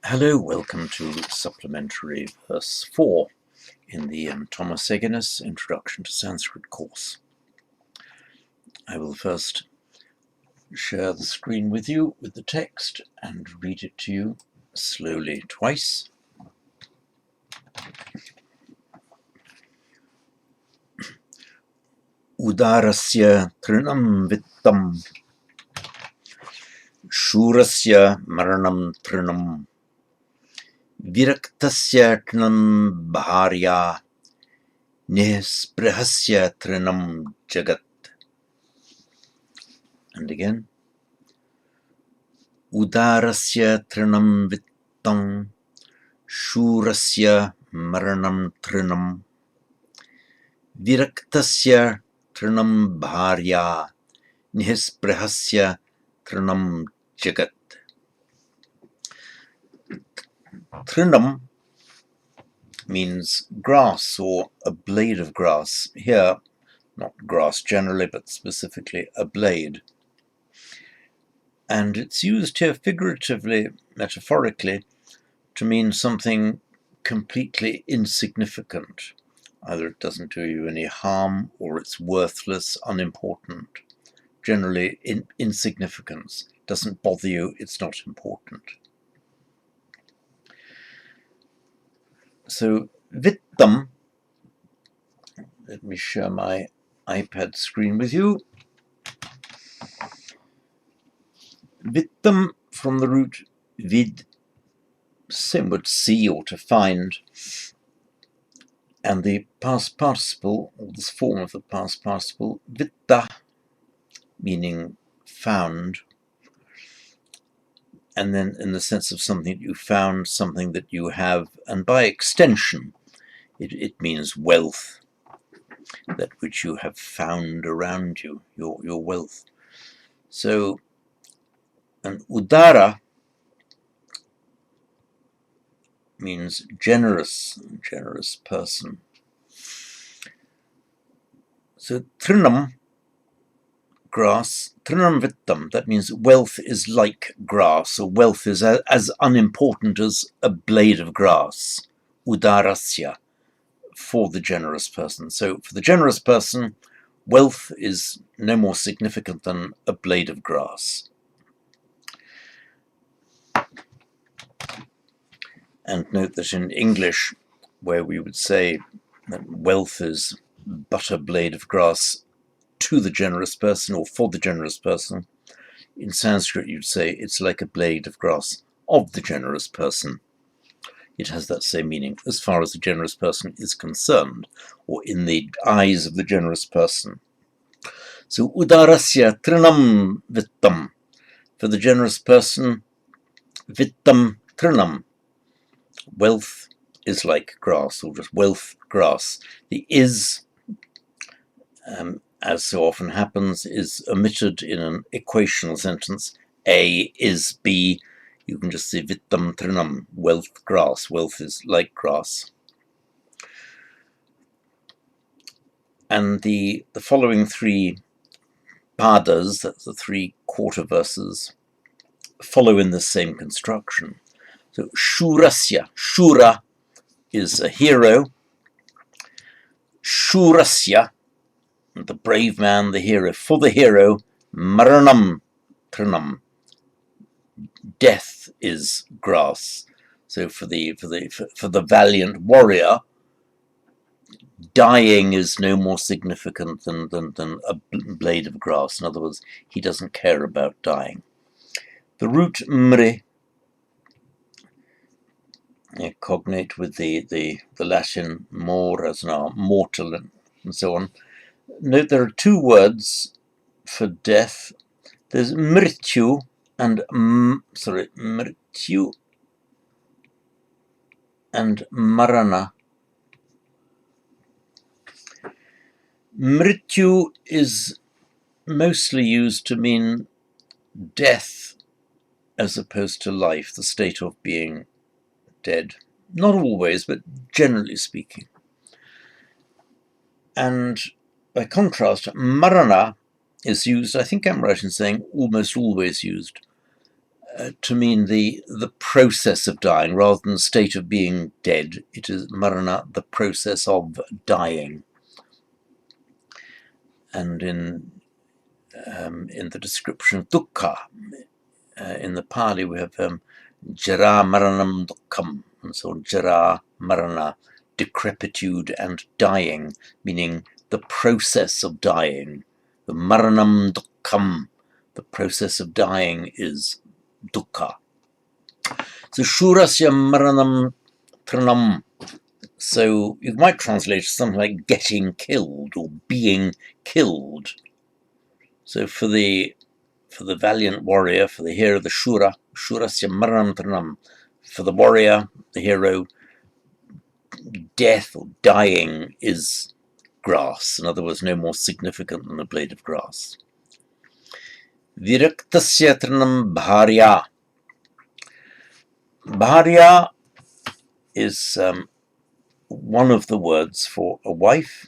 Hello, welcome to supplementary verse 4 in the Thomas Egenes Introduction to Sanskrit course. I will first share the screen with you with the text and read it to you slowly twice. Udarasya trinam vittam, shurasya maranam trinam, viraktasya trinam bharya, nisprihasya trinam jagat. And again. Udarasya trinam vittam, shurasya maranam trinam, viraktasya trinam bharya, nisprihasya trinam jagat. Trinam means grass or a blade of grass. Here, not grass generally, but specifically a blade. And it's used here figuratively, metaphorically, to mean something completely insignificant. Either it doesn't do you any harm, or it's worthless, unimportant. Generally, insignificance. It doesn't bother you, it's not important. So, vittam, let me share my iPad screen with you. Vittam, from the root vid, same word see or to find, and the past participle, or this form of the past participle, vitta, meaning found, and then in the sense of something that you found, something that you have, and by extension, it means wealth, that which you have found around you, your wealth. So, an udara means generous person. So, trinam, grass, trinam vittam, that means wealth is like grass, or wealth is as unimportant as a blade of grass. Udarasya, for the generous person. So for the generous person, wealth is no more significant than a blade of grass. And note that in English, where we would say that wealth is but a blade of grass to the generous person or for the generous person, in Sanskrit you'd say it's like a blade of grass of the generous person. It has that same meaning as far as the generous person is concerned, or in the eyes of the generous person. So, udarasya trinam vittam, for the generous person, vittam trinam, wealth is like grass, or just wealth, grass. The is, as so often happens, is omitted in an equational sentence. A is B. You can just say vittam trinam, wealth, grass. Wealth is like grass. And the following three padas, that's the 3 quarter verses, follow in the same construction. So shurasya, shura is a hero. Shurasya, the brave man, the hero. For the hero, maranam trinam, death is grass. So for the valiant warrior, dying is no more significant than a blade of grass. In other words, he doesn't care about dying. The root mri, cognate with the Latin mor as an mortal and so on. Note there are 2 words for death. There's mrityu and mrityu and marana. Mrityu is mostly used to mean death as opposed to life, the state of being dead. Not always, but generally speaking. And by contrast, marana is used, I think I'm right in saying almost always used, to mean the process of dying rather than the state of being dead. It is marana, the process of dying. And in the description of dukkha, in the Pali we have jara maranam dukkham, and so jara marana, decrepitude and dying, meaning the process of dying. The maranam dukkham, the process of dying, is dukkha. So shurasya maranam tranam. So you might translate something like getting killed or being killed. So for the valiant warrior, for the hero, the shurasya maranam tranam, for the warrior, the hero, death or dying is grass. In other words, no more significant than a blade of grass. Viraktasya tranam bharya. Bharya is one of the words for a wife.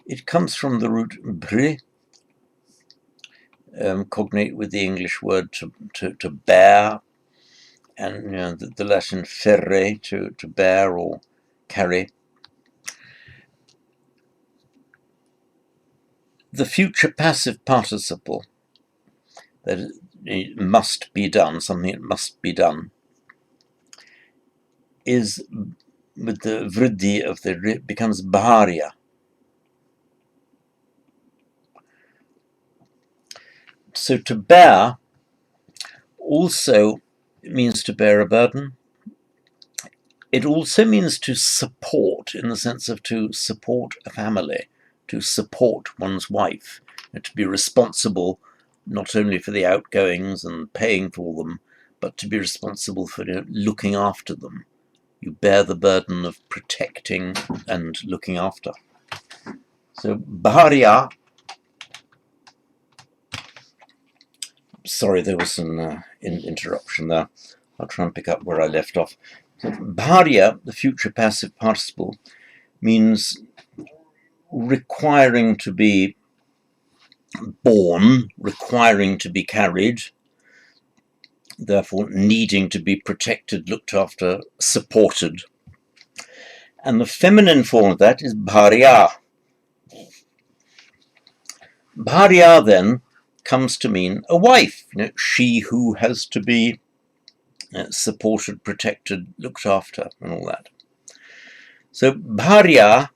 It comes from the root bri, cognate with the English word to bear, and the Latin ferre, to bear or carry. The future passive participle, that it must be done, something that must be done, is with the vriddhi of the ri, becomes bharya. So to bear also means to bear a burden. It also means to support, in the sense of to support a family, to support one's wife, and to be responsible not only for the outgoings and paying for them, but to be responsible for looking after them. You bear the burden of protecting and looking after. So bharya, sorry, there was an interruption there. I'll try and pick up where I left off. So bharya, the future passive participle, means requiring to be born, requiring to be carried, therefore needing to be protected, looked after, supported. And the feminine form of that is bharya. Bharya then comes to mean a wife, she who has to be supported, protected, looked after, and all that. So bharya,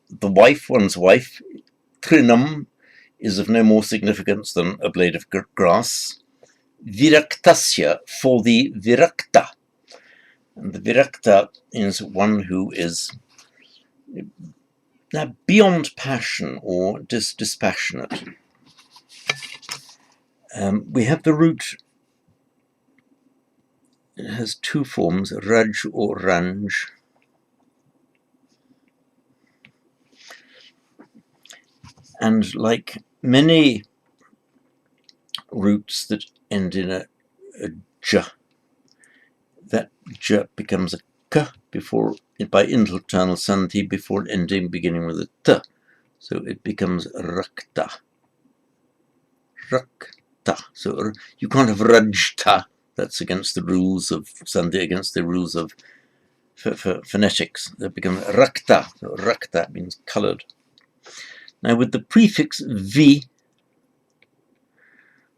the wife, one's wife, trinam, is of no more significance than a blade of grass. Viraktasya, for the virakta. And the virakta is one who is beyond passion or dispassionate. We have the root, it has two forms, raj or ranj. And like many roots that end in a j, that j becomes a k before, by internal sandhi, before ending, beginning with a t. So it becomes rakta. Rakta. So you can't have rajta. That's against the rules of sandhi, against the rules of phonetics. That becomes rakta. So rakta means coloured. Now with the prefix v,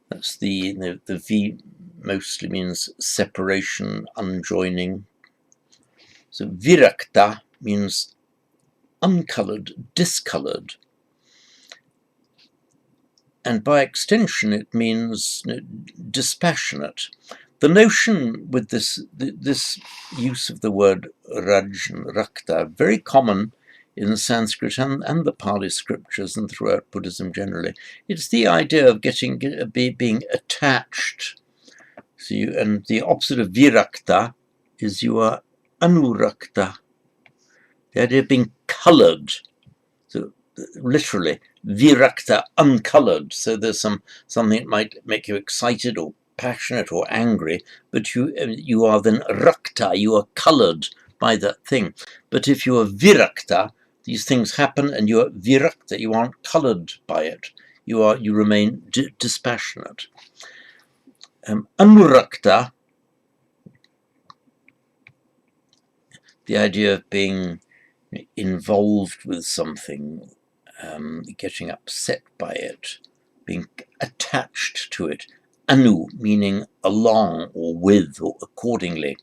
that's the v mostly means separation, unjoining. So virakta means uncoloured, discoloured. And by extension it means dispassionate. The notion with this use of the word raj and rakta, very common in the Sanskrit and the Pali scriptures and throughout Buddhism generally. It's the idea of being attached. So and the opposite of virakta is you are anurakta. The idea of being coloured. So literally, virakta, uncoloured. So there's something that might make you excited or passionate or angry, but you are then rakta, you are coloured by that thing. But if you are virakta, these things happen and you are virakta, you aren't coloured by it. You remain dispassionate. Anurakta, the idea of being involved with something, getting upset by it, being attached to it. Anu, meaning along or with or accordingly.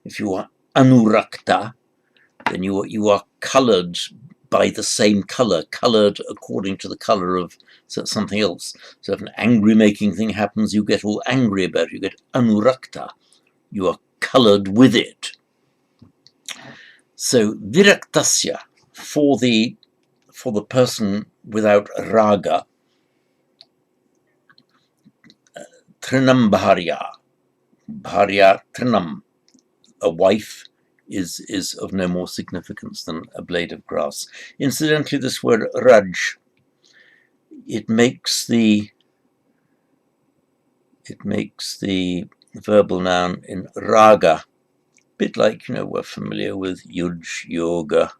If you are anurakta, then you are coloured by the same colour, coloured according to the colour of something else. So if an angry-making thing happens, you get all angry about it. You get anurakta. You are coloured with it. So viraktasya, for the person without raga, trinam bharya trinam, a wife is of no more significance than a blade of grass. Incidentally, this word raj, it makes the verbal noun in raga, a bit like, we're familiar with yuj, yoga.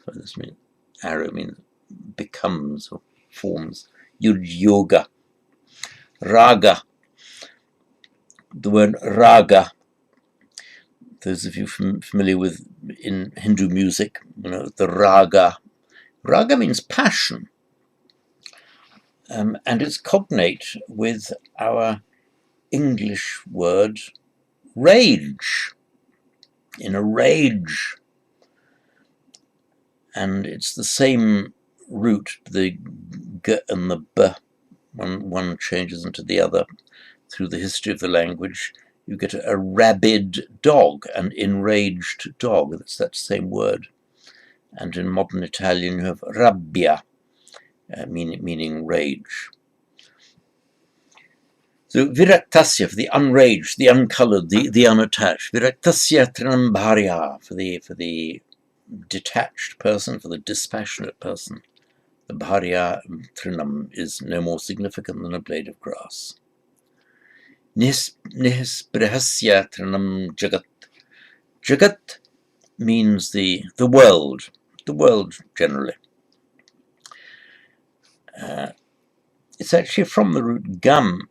So this means arrow means becomes or forms. Yuj, yoga. Raga. The word raga, those of you familiar with in Hindu music, the raga. Raga means passion. And it's cognate with our English word rage. In a rage. And it's the same root, the g and the b, when one changes into the other through the history of the language. You get a rabid dog, an enraged dog. That's that same word. And in modern Italian, you have rabbia, meaning rage. So viraktasya, for the unraged, the uncoloured, the unattached. Viraktasya trinam bharya, for the detached person, for the dispassionate person. The bharya trinam is no more significant than a blade of grass. Nisprihasya trinam jagat. Jagat means the world generally. It's actually from the root gam,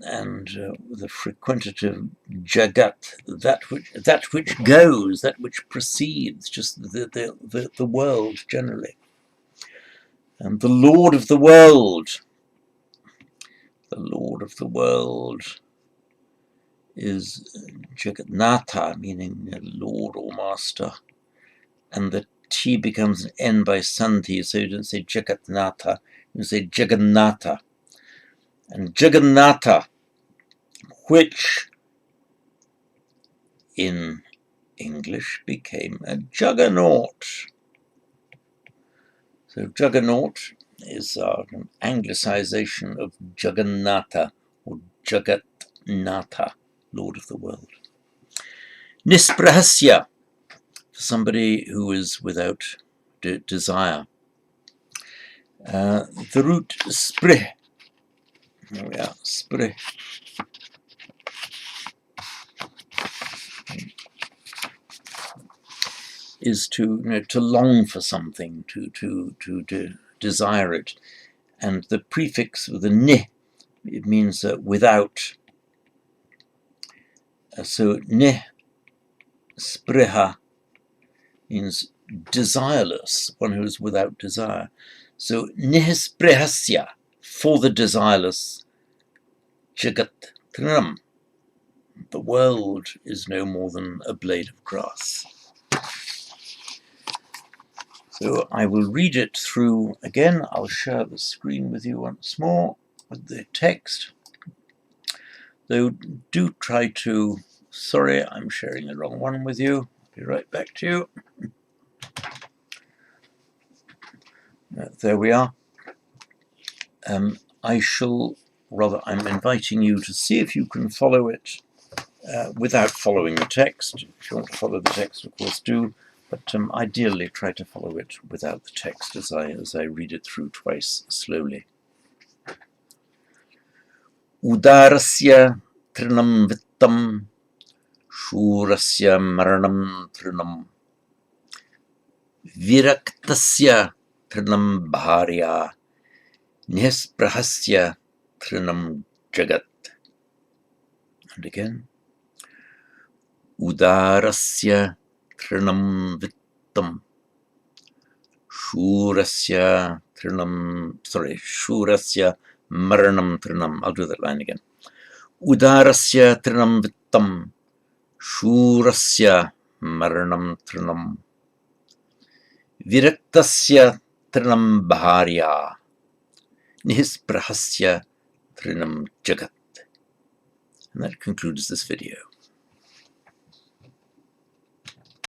and the frequentative jagat, that which goes, that which precedes, just the world generally. And the Lord of the world is Jagannatha, meaning Lord or Master, and the T becomes an N by Sandhi, so you don't say Jagannatha, you say Jagannatha. And Jagannatha, which in English became a juggernaut. So juggernaut is an anglicization of Jagannatha or Jagatnatha, Lord of the world. Nisprahasya, for somebody who is without desire. The root sprih, there we are, sprih, is to long for something, to desire it, and the prefix with the ni, it means without. So ni spriha means desireless, one who is without desire. So nihisprihasya, for the desireless, jagat trinam, the world is no more than a blade of grass. So I will read it through again. I'll share the screen with you once more with the text. Though do try to, sorry, I'm sharing the wrong one with you. I'll be right back to you. There we are. I'm inviting you to see if you can follow it without following the text. If you want to follow the text, of course, do. But ideally, try to follow it without the text as I read it through twice slowly. Udarasya trinam vittam, shurasya maranam trinam, viraktasya trinam bharya, nisprahasya trinam jagat. And again. Udarasya trinam vittam. Shurasya maranam trinam. I'll do that line again. Udarasya trinam vittam. Shurasya maranam trinam. Viraktasya trinam bharya. Nihisprahasya trinam jagat. And that concludes this video.